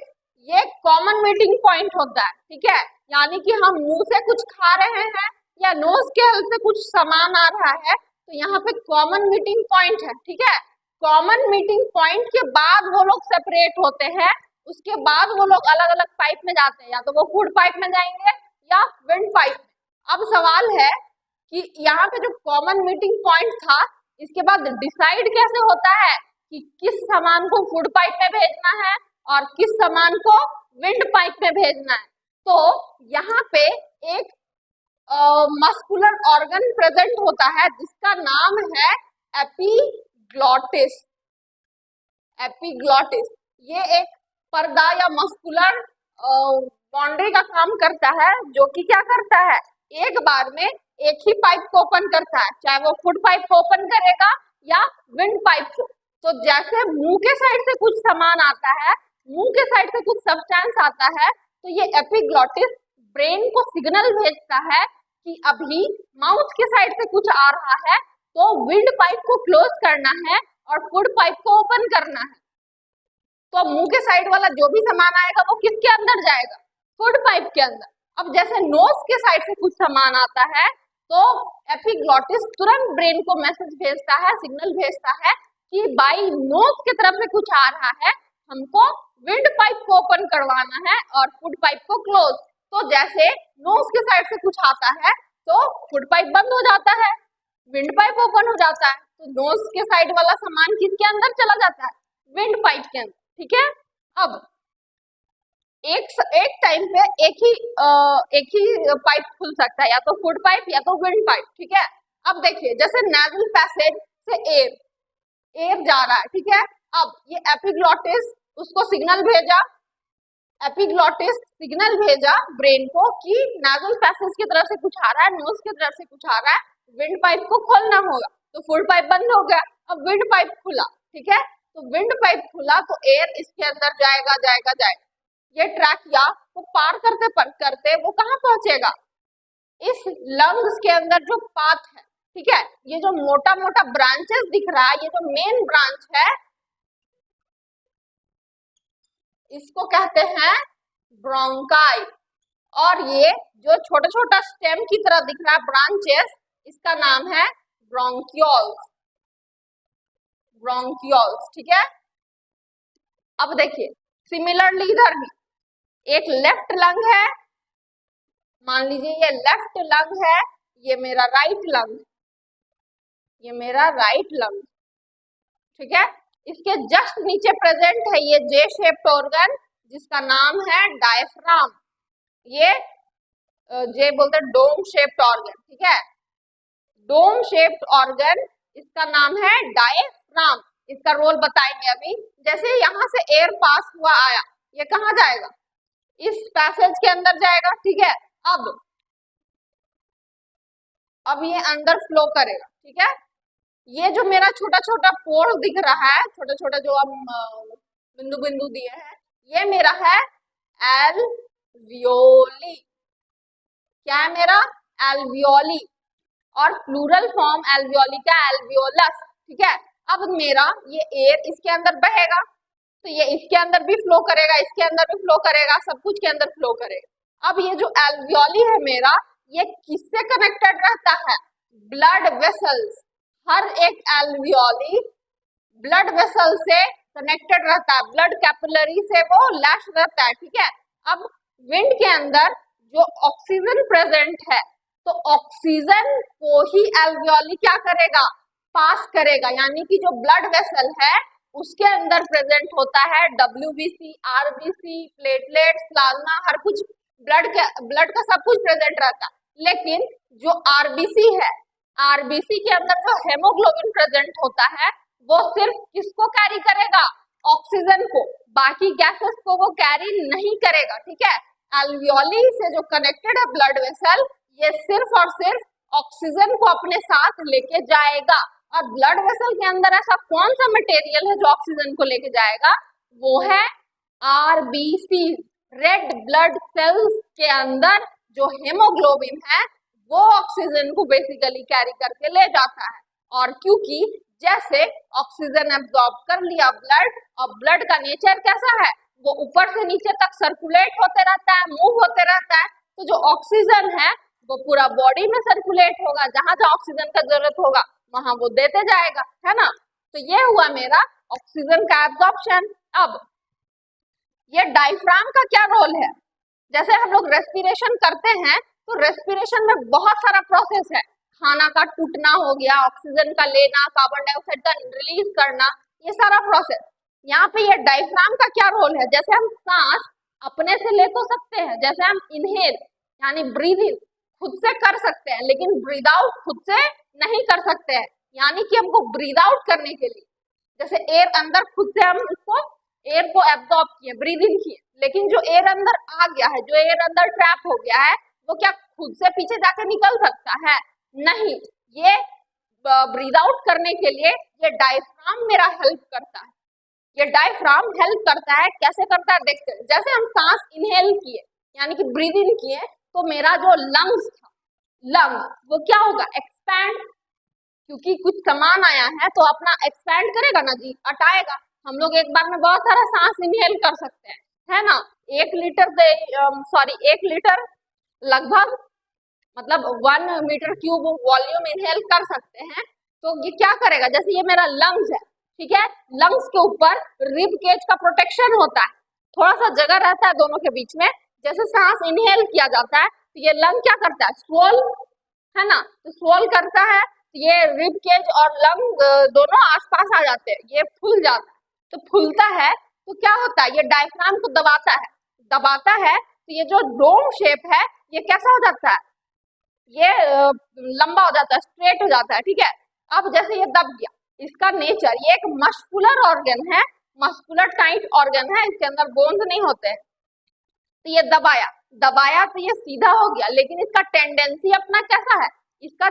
ये कॉमन मीटिंग पॉइंट होता है, ठीक है। यानी कि हम मुंह से कुछ खा रहे हैं या नोज के हेल्प से कुछ सामान आ रहा है, तो यहाँ पे कॉमन मीटिंग पॉइंट है, ठीक है। कॉमन मीटिंग पॉइंट के बाद वो लोग सेपरेट होते हैं, उसके बाद वो लोग अलग अलग पाइप में जाते हैं, या तो वो फूड पाइप में जाएंगे या विंड पाइप। अब सवाल है कि यहाँ पे जो कॉमन मीटिंग पॉइंट था, इसके बाद डिसाइड कैसे होता है कि किस सामान को फूड पाइप में भेजना है और किस सामान को विंड पाइप में भेजना है। तो यहाँ पे एक मस्कुलर ऑर्गन प्रेजेंट होता है जिसका नाम है एपिग्लॉटिस। एपिग्लॉटिस ये एक पर्दा या मस्कुलर बाउंड्री का काम करता है, जो कि क्या करता है, एक बार में एक ही पाइप को ओपन करता है, चाहे वो फूड पाइप को ओपन करेगा या विंड पाइप को। तो जैसे मुंह के साइड से कुछ सामान आता है, मुंह के साइड से कुछ सब्सटेंस आता है, तो ये एपिग्लॉटिस ब्रेन को सिग्नल भेजता है कि अभी माउथ के साइड से कुछ आ रहा है, तो विंड पाइप को क्लोज करना है और फूड पाइप को ओपन करना है। तो मुंह के साइड वाला जो भी सामान आएगा वो किसके अंदर जाएगा, फूड पाइप के अंदर। अब जैसे नोज के साइड से कुछ सामान आता है, तो एपिग्लॉटिस तुरंत ब्रेन को मैसेज भेजता है, सिग्नल भेजता है कि बाई नोज की तरफ से कुछ आ रहा है, हमको विंड पाइप को ओपन करवाना है और फूड पाइप को क्लोज। तो जैसे नोज के साइड से कुछ आता है तो फूड पाइप बंद हो जाता है, विंड पाइप ओपन हो जाता है, तो नोज के साइड वाला सामान किसके अंदर चला जाता है, विंड पाइप के अंदर, ठीक है। अब एक टाइम पे एक ही पाइप खुल सकता है, या तो फूड पाइप या तो विंड पाइप, ठीक है। अब देखिए जैसे नेजल पैसेज से एयर जा रहा है, ठीक है। अब ये एपिग्लॉटिस उसको सिग्नल भेजा, एपिग्लॉटिस सिग्नल भेजा ब्रेन को कि नेजल पैसेज की तरफ से कुछ आ रहा है, नोज की तरफ से कुछ आ रहा है, विंड पाइप को खोलना होगा। तो फूड पाइप बंद हो गया, अब विंड पाइप खुला, ठीक है। तो विंड पाइप खुला तो एयर इसके अंदर जाएगा जाएगा जाएगा, ये ट्रैकिया को पार करते वो कहाँ पहुंचेगा, इस लंग्स के अंदर जो पाथ है, ठीक है। ये जो मोटा मोटा ब्रांचेस दिख रहा है, ये जो मेन ब्रांच है, इसको कहते हैं ब्रोंकाई। और ये जो छोटा छोटा स्टेम की तरह दिख रहा है ब्रांचेस, इसका नाम है ब्रोंक्यूल्स। ब्रोंक्यूल्स, ठीक है। अब देखिए सिमिलरली इधर भी एक लेफ्ट लंग है, मान लीजिए ये लेफ्ट लंग है, ये मेरा राइट लंग, ये मेरा राइट लंग, ठीक है। इसके जस्ट नीचे प्रेजेंट है ये जे शेप्ड ऑर्गन जिसका नाम है डायफ्राम। ये जे बोलते हैं डोम शेप्ड ऑर्गन, ठीक है। डोम शेप्ड ऑर्गन, इसका नाम है डायफ्राम। इसका रोल बताएंगे अभी। जैसे यहाँ से एयर पास हुआ आया, ये कहाँ जाएगा, इस पैसेज के अंदर जाएगा, ठीक है। अब ये अंदर फ्लो करेगा, ठीक है। ये जो मेरा छोटा छोटा पोर दिख रहा है, छोटा छोटा जो हम बिंदु बिंदु दिए हैं, ये मेरा है एल्वियोली। क्या है मेरा, एल्वियोली, और प्लूरल फॉर्म एल्वियोली का एल्वियोलस, ठीक है। अब मेरा ये एयर इसके अंदर बहेगा, तो ये इसके अंदर भी फ्लो करेगा, इसके अंदर भी फ्लो करेगा, सब कुछ के अंदर फ्लो करेगा। अब ये जो एल्वियोली है मेरा, ये किससे कनेक्टेड रहता है, ब्लड वेसल्स। हर एक एल्वियोली ब्लड वेसल से कनेक्टेड रहता है, ब्लड कैपिलरी से वो लैश रहता है, ठीक है। अब विंड के अंदर जो ऑक्सीजन प्रेजेंट है, तो ऑक्सीजन को ही एल्वियोली क्या करेगा, पास करेगा। यानी कि जो ब्लड वेसल है उसके अंदर प्रेजेंट होता है WBC, RBC, प्लेटलेट्स, प्लाज्मा, हर कुछ ब्लड का सब कुछ प्रेजेंट रहता है। लेकिन जो RBC है, RBC के अंदर जो हेमोग्लोबिन प्रेजेंट होता है, वो सिर्फ किसको कैरी करेगा, ऑक्सीजन को, बाकी गैसेस को वो कैरी नहीं करेगा, ठीक है। एल्वियोली से जो कनेक्टेड है ब्लड वेसल, ये सिर्फ और सिर्फ ऑक्सीजन को अपने साथ लेके जाएगा। और ब्लड वेसल के अंदर ऐसा कौन सा मटेरियल है जो ऑक्सीजन को लेके जाएगा, वो है RBC, रेड ब्लड सेल्स के अंदर जो हेमोग्लोबिन है वो ऑक्सीजन को बेसिकली कैरी करके ले जाता है। और क्योंकि जैसे ऑक्सीजन एब्जॉर्ब कर लिया ब्लड, और ब्लड का नेचर कैसा है, वो ऊपर से नीचे तक सर्कुलेट होते रहता है, मूव होते रहता है, तो जो ऑक्सीजन है वो पूरा बॉडी में सर्कुलेट होगा, जहां जहां ऑक्सीजन का जरूरत होगा वहां वो देते जाएगा, है ना। तो ये हुआ मेरा ऑक्सीजन का एब्जॉर्प्शन। अब ये डायफ्राम का क्या रोल है, जैसे हम लोग रेस्पिरेशन करते हैं तो रेस्पिरेशन में बहुत सारा प्रोसेस है, खाना का टूटना हो गया, ऑक्सीजन का लेना, कार्बन डाइऑक्साइड का रिलीज करना, ये सारा प्रोसेस। यहाँ पे ये डायफ्राम का क्या रोल है, जैसे हम सांस अपने से ले तो सकते हैं, जैसे हम इनहेल यानी ब्रीद इन खुद से कर सकते हैं, लेकिन ब्रीद आउट खुद से नहीं कर सकते हैं। यानी कि हमको ब्रीद आउट करने के लिए, जैसे एयर अंदर खुद से हम इसको एयर को एब्जॉर्ब किए, ब्रीद इन किए, लेकिन जो एयर अंदर आ गया है, जो एयर अंदर ट्रैप हो गया है, वो क्या खुद से पीछे जाके निकल सकता है? नहीं। ये ब्रीद आउट करने के लिए ये डायफ्राम मेरा हेल्प करता है। ये डायफ्राम हेल्प करता है, कैसे करता है देखते हैं। जैसे हम सांस इनहेल किए यानी कि ब्रीद इन किए, तो मेरा जो लंग्स था, लंग वो क्या होगा, एक्सपैंड, क्योंकि कुछ सामान आया है तो अपना एक्सपैंड करेगा ना जी, हटाएगा। हम लोग एक बार में बहुत सारा सांस इनहेल कर सकते हैं, है ना। 1 लीटर लगभग मतलब 1 मीटर क्यूब वॉल्यूम इनहेल कर सकते हैं। तो ये क्या करेगा, जैसे ये मेरा लंग्स है, ठीक है, लंग्स के ऊपर रिब केज का प्रोटेक्शन होता है, थोड़ा सा जगह रहता है दोनों के बीच में। जैसे सांस इनहेल किया जाता है तो ये लंग क्या करता है, स्वेल, है ना, तो स्वेल करता है, ये रिब केज और लंग दोनों आसपास आ जाते हैं, ये फूल जाता है। तो फूलता है तो क्या होता है, ये डायफ्राम को दबाता है तो ये जो डोम शेप है ये कैसा हो जाता है, ये लंबा हो जाता है, स्ट्रेट हो जाता है, ठीक है। अब जैसे ये दब गया, इसका नेचर, ये एक मस्कुलर ऑर्गन है, मस्कुलर टाइट ऑर्गन है, इसके अंदर बोन्स नहीं होते हैं। तो ये दबाया तो ये सीधा हो गया, लेकिन इसका टेंडेंसी अपना कैसा है, इसका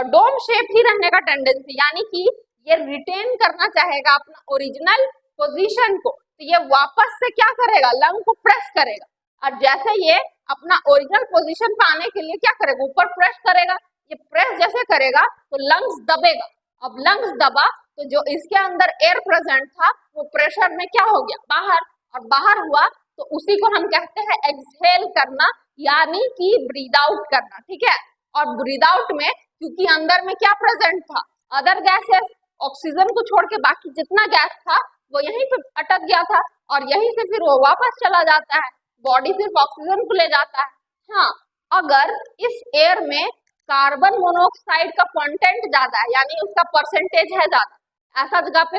डोम शेप ही रहने का टेंडेंसी, यानी कि ये रिटेन करना चाहेगा अपना ओरिजिनल पोजीशन को, तो ये वापस से क्या करेगा, लंग को प्रेस करेगा, और जैसे ये अपना ओरिजिनल पोजीशन पे आने के लिए क्या करेगा, ऊपर प्रेस करेगा। ये प्रेस जैसे करेगा तो लंग्स दबेगा, अब लंग्स दबा तो जो इसके अंदर एयर प्रेजेंट था वो प्रेशर में क्या हो गया, बाहर, और बाहर हुआ तो उसी को हम कहते हैं एक्सहेल करना, यानी कि ब्रीद आउट करना, ठीक है। और ब्रीद आउट में क्योंकि अंदर में क्या प्रेजेंट था, अदर गैसेस, ऑक्सीजन को छोड़ के बाकी जितना गैस था वो यहीं पे अटक गया था, और यहीं से फिर वो वापस चला जाता है, बॉडी सिर्फ ऑक्सीजन को ले जाता है। हाँ, अगर इस एयर में कार्बन मोनोऑक्साइड का कंटेंट ज्यादा है, यानी उसका परसेंटेज है ज्यादा, ऐसा जगह पे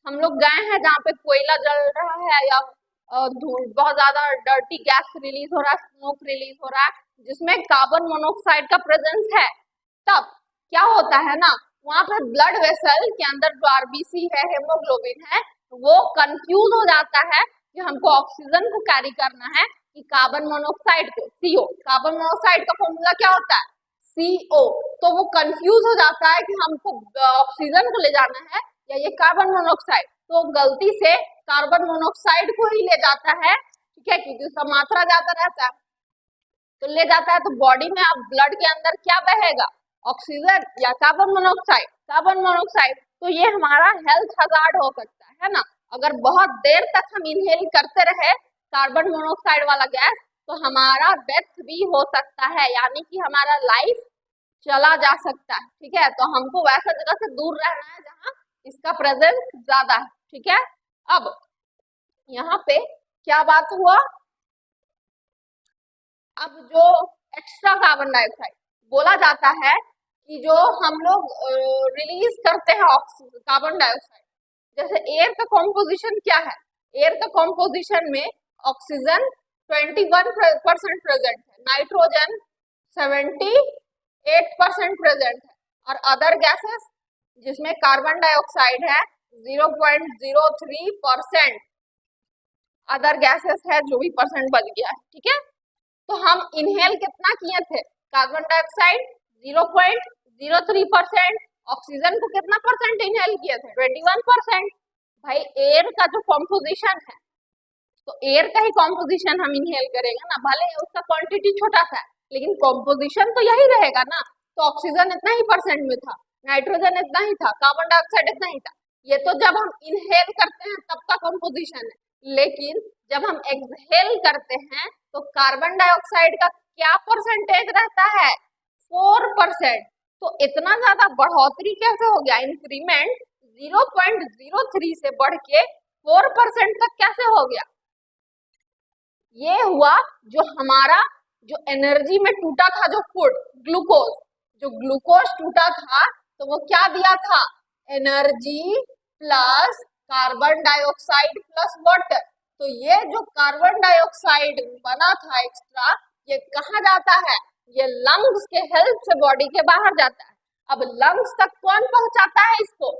हम लोग गए हैं जहाँ पे कोयला जल रहा है या बहुत ज्यादा डर्टी गैस रिलीज हो रहा है, स्मोक रिलीज हो रहा है, जिसमें कार्बन मोनोऑक्साइड का प्रेजेंस है, तब क्या होता है ना, वहां पे ब्लड वेसल के अंदर जो आरबीसी है, हेमोग्लोबिन है, वो कंफ्यूज हो जाता है कि हमको ऑक्सीजन को कैरी करना है कि कार्बन मोनोऑक्साइड को, सीओ। कार्बन मोनोऑक्साइड का फॉर्मूला क्या होता है, CO। तो वो कंफ्यूज हो जाता है कि हमको ऑक्सीजन को ले जाना है या ये कार्बन मोनोऑक्साइड, तो गलती से कार्बन मोनोऑक्साइड को ही ले जाता है, ठीक है, क्योंकि उसका मात्रा ज्यादा रहता है, तो ले जाता है। तो बॉडी में अब ब्लड के अंदर क्या बहेगा, ऑक्सीजन या कार्बन मोनोऑक्साइड, कार्बन मोनोऑक्साइड। तो ये हमारा हेल्थ हजार्ड हो सकता है ना, अगर बहुत देर तक हम इनहेल करते रहे कार्बन मोनोऑक्साइड वाला गैस तो हमारा डेथ भी हो सकता है, यानी कि हमारा लाइफ चला जा सकता है, ठीक है। तो हमको वैसा जगह से दूर रहना है जहाँ इसका प्रेजेंस ज्यादा है, ठीक है। अब यहाँ पे क्या बात हुआ, अब जो एक्स्ट्रा कार्बन डाइऑक्साइड बोला जाता है कि जो हम लोग रिलीज करते हैं कार्बन डाइऑक्साइड, जैसे एयर का कॉम्पोजिशन क्या है, एयर का कॉम्पोजिशन में ऑक्सीजन 21% प्रेजेंट है, नाइट्रोजन 78% प्रेजेंट है, और अदर गैसेस जिसमें कार्बन डाइऑक्साइड है 0.03%, अदर गैसेस है जो भी परसेंट बच गया है, ठीक है। तो हम इनहेल कितना किए थे, कार्बन डाइऑक्साइड 0.03%, ऑक्सीजन को कितना परसेंट इनहेल किए थे, 21%। भाई एयर का जो कॉम्पोजिशन है, तो एयर का ही कॉम्पोजिशन हम इनहेल करेंगे ना, भले उसका क्वांटिटी छोटा सा है, लेकिन कॉम्पोजिशन तो यही रहेगा ना। तो ऑक्सीजन इतना ही परसेंट में था, नाइट्रोजन इतना ही था, कार्बन डाइऑक्साइड इतना ही था। ये तो जब हम इनहेल करते हैं तब का कॉम्पोजिशन है, लेकिन जब हम एक्सहेल करते हैं तो कार्बन डाइऑक्साइड का क्या परसेंटेज रहता है? 4%। तो इतना ज्यादा बढ़ोतरी कैसे हो गया? इंक्रीमेंट 0.03 से बढ़ के 4% तक कैसे हो गया? ये हुआ जो हमारा जो एनर्जी में टूटा था, जो फूड ग्लूकोज, जो ग्लूकोज टूटा था तो वो क्या दिया था? Energy plus carbon dioxide plus water. तो ये जो कार्बन डाइऑक्साइड बना था एक्स्ट्रा, ये कहाँ जाता है? ये लंग्स के हेल्प से बॉडी के बाहर जाता है। अब लंग्स तक कौन पहुंचाता है इसको?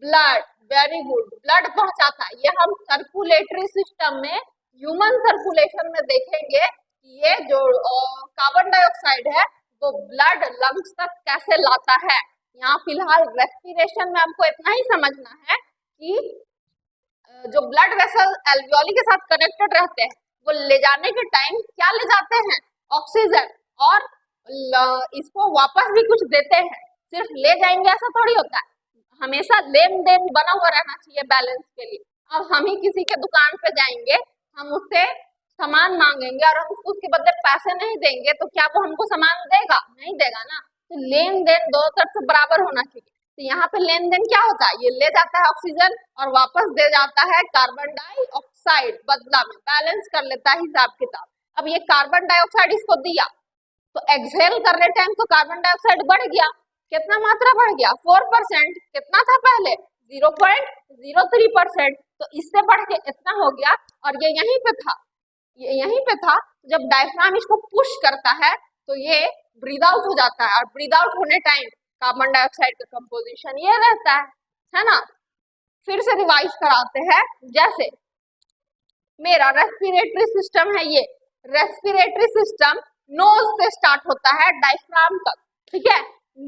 ब्लड। वेरी गुड, ब्लड पहुंचाता है। ये हम सर्कुलेटरी सिस्टम में, ह्यूमन सर्कुलेशन में देखेंगे कि ये जो कार्बन डाइऑक्साइड है वो ब्लड लंग्स तक कैसे लाता है। यहाँ फिलहाल रेस्पिरेशन में आपको इतना ही समझना है कि जो ब्लड वेसल एल्वियोली के साथ कनेक्टेड रहते हैं वो ले जाने के टाइम क्या ले जाते हैं? ऑक्सीजन। और इसको वापस भी कुछ देते हैं, सिर्फ ले जाएंगे ऐसा थोड़ी होता है। हमेशा लेन देन बना हुआ रहना चाहिए बैलेंस के लिए। अब हम ही किसी के दुकान पे जाएंगे, हम उससे सामान मांगेंगे और हम उसके बदले पैसे नहीं देंगे तो क्या वो हमको सामान देगा? नहीं देगा ना। तो लेन देन दोनों तरफ से बराबर होना चाहिए। तो यहाँ पे लेन देन क्या होता है? ये ले जाता है ऑक्सीजन और वापस दे जाता है कार्बन डाइऑक्साइड, बदला में बैलेंस कर लेता है हिसाब किताब। अब ये कार्बन डाइऑक्साइड इसको दिया तो एक्सहेल करने टाइम तो कार्बन डाइऑक्साइड बढ़ गया। कितना मात्रा बढ़ गया? 4%। कितना था पहले? 0.03%। तो इससे बढ़ के इतना हो गया और ये यहीं पे था, ये यहीं पे था। जब डायफ्राम इसको पुश करता है तो ये ब्रीद आउट हो जाता है और ब्रीद आउट होने टाइम कार्बन डाइऑक्साइड का कंपोजिशन ये रहता है ना। फिर से रिवाइज कराते हैं। जैसे मेरा रेस्पिरेटरी सिस्टम है, ये रेस्पिरेटरी सिस्टम नोज से स्टार्ट होता है डायफ्राम तक, ठीक है।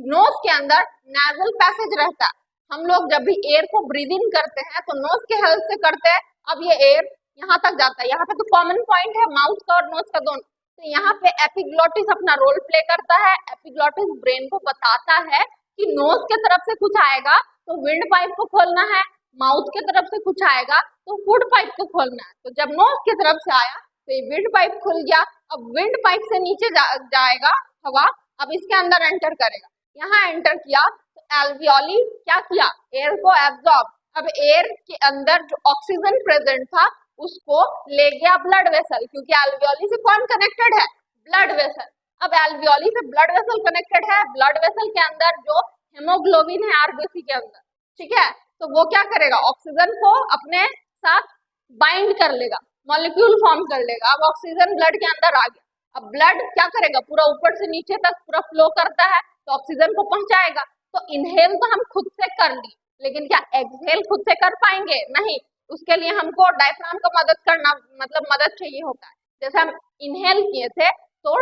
नोज के अंदर नेजल पैसेज रहता है। हम लोग जब भी एयर को ब्रीद इन करते हैं तो नोज के हेल्प से करते हैं। अब ये एयर यहाँ तक जाता है, यहाँ पे तो कॉमन पॉइंट है माउथ का और नोज का दोनों। तो यहाँ पे एपिग्लोटिस अपना रोल प्ले करता है। एपिग्लोटिस ब्रेन को बताता है कि नोज के तरफ से कुछ आएगा तो विंड पाइप को खोलना है, माउथ के तरफ से कुछ आएगा तो फूड पाइप को खोलना है। तो जब नोज की तरफ से आया तो ये विंड पाइप खुल गया। अब विंड पाइप से नीचे जाएगा हवा, अब इसके अंदर एंटर करेगा। यहाँ एंटर किया तो एल्वियोली क्या किया? एयर को एब्जॉर्ब। अब एयर के अंदर जो ऑक्सीजन प्रेजेंट था उसको ले गया ब्लड वेसल, क्योंकि एल्वियोली से कौन कनेक्टेड है? Blood vessel. अब एल्वियोली से ब्लड वेसल कनेक्टेड है, ब्लड वेसल के अंदर जो हेमोग्लोबिन है आरबीसी के अंदर, ठीक है। तो वो क्या करेगा? ऑक्सीजन को अपने साथ बाइंड कर लेगा, मॉलिक्यूल फॉर्म कर लेगा। अब ऑक्सीजन ब्लड के अंदर आ गया। अब ब्लड क्या करेगा? पूरा ऊपर से नीचे तक पूरा फ्लो करता है तो ऑक्सीजन को पहुंचाएगा। तो इनहेल तो हम खुद से कर ली, लेकिन क्या एक्सहेल खुद से कर पाएंगे? नहीं। उसके लिए हमको डायफ्राम का मदद करना, मतलब मदद चाहिए होता है। जैसे हम इनहेल किए थे तो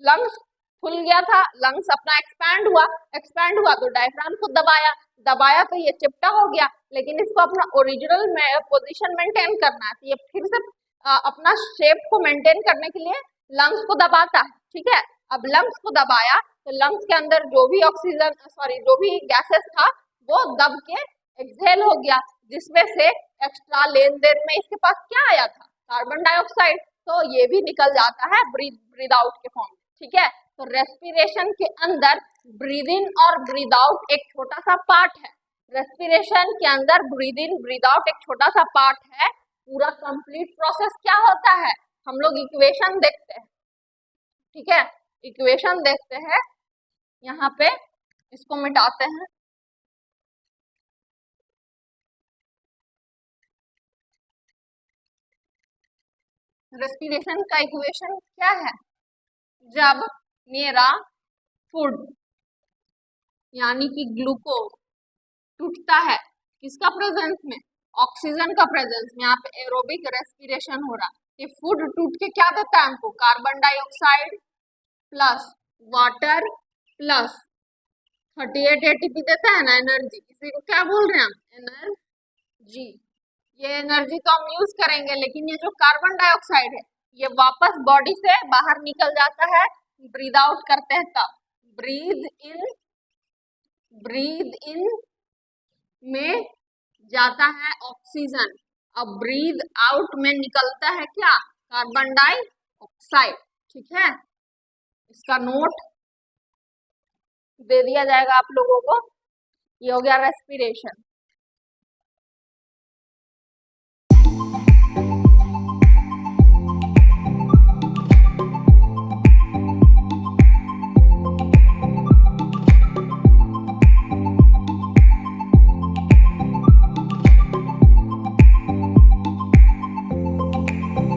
लंग्स खुल गया था, लंग्स अपना एक्सपैंड हुआ तो डायफ्राम को दबाया तो ये चिपटा हो गया। लेकिन इसको अपना ओरिजिनल पोजीशन मेंटेन करना है तो ये फिर से अपना शेप को मेंटेन करने के लिए लंग्स को दबाता है, ठीक है। अब लंग्स को दबाया तो लंग्स के अंदर जो भी जो भी गैसेस था वो दब के एक्सहेल हो गया, जिसमें से एक्स्ट्रा लेन देन में इसके पास क्या आया था? Carbon dioxide. तो ये भी निकल जाता है ब्रीद आउट के फॉर्म में, ठीक है। तो रेस्पिरेशन के अंदर ब्रीद इन और ब्रीद आउट एक छोटा सा पार्ट है। रेस्पिरेशन के अंदर ब्रीद इन ब्रीद आउट एक छोटा सा पार्ट है। पूरा कंप्लीट प्रोसेस क्या होता है? हम लोग इक्वेशन देखते हैं, ठीक है। इक्वेशन देखते हैं, यहाँ पे इसको मिटाते हैं। रेस्पिरेशन का इक्वेशन क्या है? जब मेरा फूड यानी कि ग्लूकोज टूटता है किसका प्रेजेंस में? ऑक्सीजन का प्रेजेंस में। यहाँ पे एरोबिक रेस्पिरेशन हो रहा है। ये फूड टूट के क्या देता है हमको? Carbon dioxide plus water plus 38 ATP देता है ना, एनर्जी। इसी को क्या बोल रहे हैं हम? एनर्जी। ये एनर्जी तो हम यूज करेंगे, लेकिन ये जो कार्बन डाइऑक्साइड है ये वापस बॉडी से बाहर निकल जाता है, ब्रीद आउट करते हैं तब। ब्रीद इन में जाता है ऑक्सीजन, अब ब्रीद आउट में निकलता है क्या, कार्बन डाइऑक्साइड। ठीक है, इसका नोट दे दिया जाएगा आप लोगों को। ये हो गया रेस्पिरेशन।